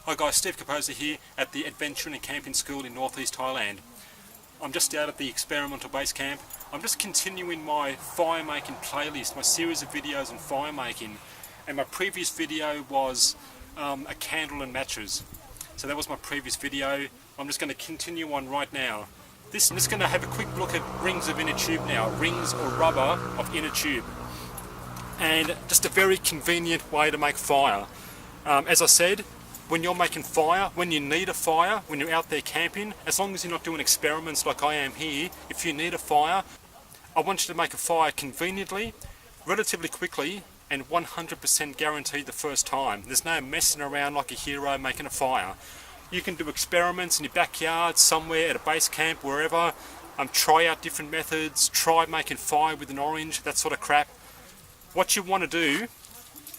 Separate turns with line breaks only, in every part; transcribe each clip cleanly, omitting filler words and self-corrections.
Hi guys, Steve Kaposi here at the Adventuring and Camping School in northeast Thailand. I'm just out at the experimental base camp. I'm just continuing my fire making playlist, my series of videos on fire making, and my previous video was a candle and matches. So that was my previous video. I'm just going to continue on right now. I'm just going to have a quick look at rings of inner tube now, rings or rubber of inner tube, and just a very convenient way to make fire. As I said, when you're making fire, when you need a fire, when you're out there camping, as long as you're not doing experiments like I am here, if you need a fire, I want you to make a fire conveniently, relatively quickly, and 100% guaranteed the first time. There's no messing around like a hero making a fire. You can do experiments in your backyard, somewhere at a base camp, wherever. Try out different methods, try making fire with an orange, that sort of crap. What you want to do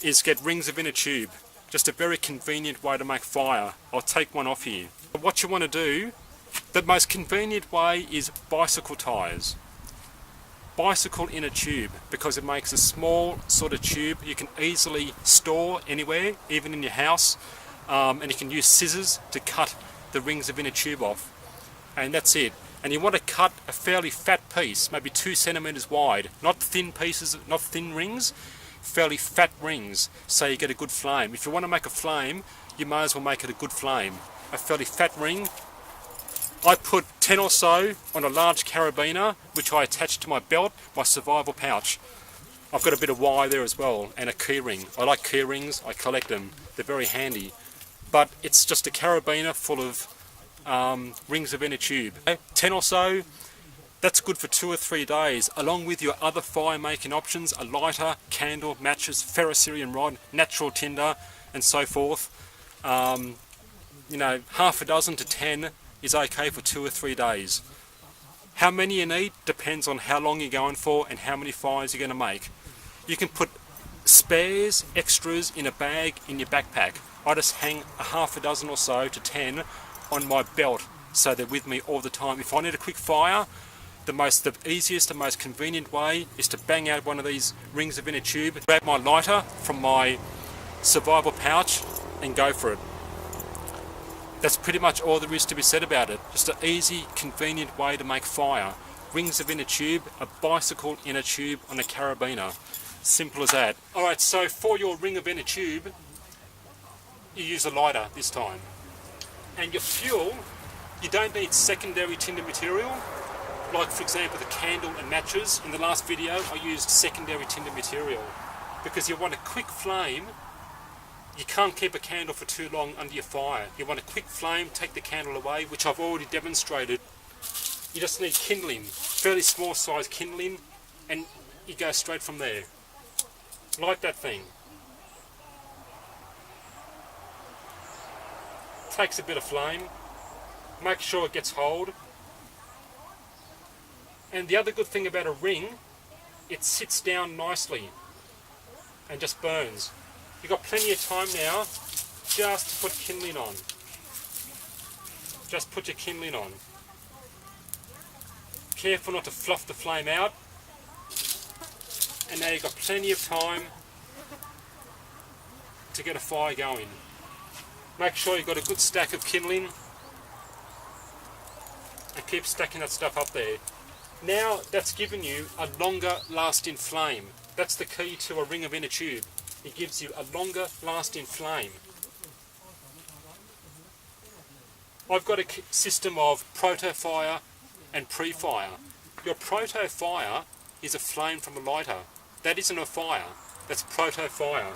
is get rings of inner tube. Just a very convenient way to make fire. I'll take one off here. What you want to do, the most convenient way is bicycle tyres. Bicycle inner tube, because it makes a small sort of tube you can easily store anywhere, even in your house, and you can use scissors to cut the rings of inner tube off. And that's it. And you want to cut a fairly fat piece, maybe 2 centimeters wide, not thin pieces, not thin rings, fairly fat rings, so you get a good flame. If you want to make a flame, you may as well make it a good flame. A fairly fat ring. I put 10 or so on a large carabiner, which I attach to my belt, my survival pouch. I've got a bit of wire there as well, and a key ring. I like key rings, I collect them, they're very handy. But it's just a carabiner full of rings of inner tube. 10 or so, that's good for 2 or 3 days, along with your other fire making options, a lighter, candle, matches, ferrocerium rod, natural tinder, and so forth. You know, half a dozen to 10 is okay for 2 or 3 days. How many you need depends on how long you're going for and how many fires you're going to make. You can put spares, extras in a bag in your backpack. I just hang a half a dozen or so to 10 on my belt, so they're with me all the time. If I need a quick fire, the easiest and most convenient way is to bang out one of these rings of inner tube, grab my lighter from my survival pouch and go for it. That's pretty much all there is to be said about it. Just an easy, convenient way to make fire. Rings of inner tube, a bicycle inner tube on a carabiner. Simple as that. Alright, so for your ring of inner tube, you use a lighter this time. And your fuel, you don't need secondary tinder material. Like for example the candle and matches. In the last video I used secondary tinder material because you want a quick flame. You can't keep a candle for too long under your fire. You want a quick flame, take the candle away, which I've already demonstrated. You just need kindling, fairly small size kindling, and you go straight from there. Light that thing. Takes a bit of flame, make sure it gets hold. And the other good thing about a ring, it sits down nicely and just burns. You've got plenty of time now just to put kindling on. Just put your kindling on. Careful not to fluff the flame out. And now you've got plenty of time to get a fire going. Make sure you've got a good stack of kindling and keep stacking that stuff up there. Now that's given you a longer lasting flame. That's the key to a ring of inner tube. It gives you a longer lasting flame. I've got a system of proto-fire and pre-fire. Your proto-fire is a flame from a lighter. That isn't a fire, that's proto-fire.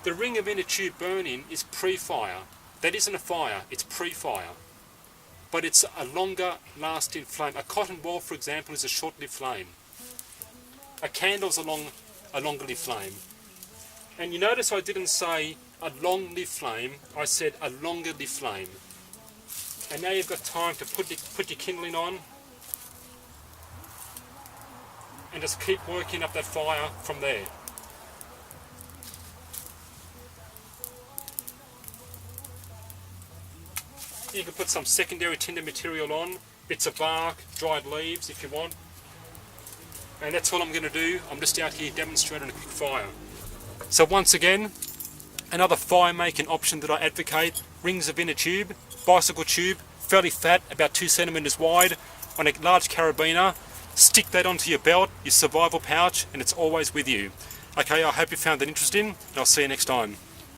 The ring of inner tube burning is pre-fire. That isn't a fire, it's pre-fire. But it's a longer lasting flame. A cotton ball, for example, is a short-lived flame. A candle's a longer-lived flame. And you notice I didn't say a long-lived flame, I said a longer-lived flame. And now you've got time to put your kindling on and just keep working up that fire from there. You can put some secondary tinder material on, bits of bark, dried leaves if you want. And that's all I'm going to do. I'm just out here demonstrating a quick fire. So once again, Another fire making option that I advocate, rings of inner tube, bicycle tube, fairly fat, about 2 centimeters wide, on a large carabiner. Stick that onto your belt, your survival pouch, and it's always with you. Okay, I hope you found that interesting, and I'll see you next time.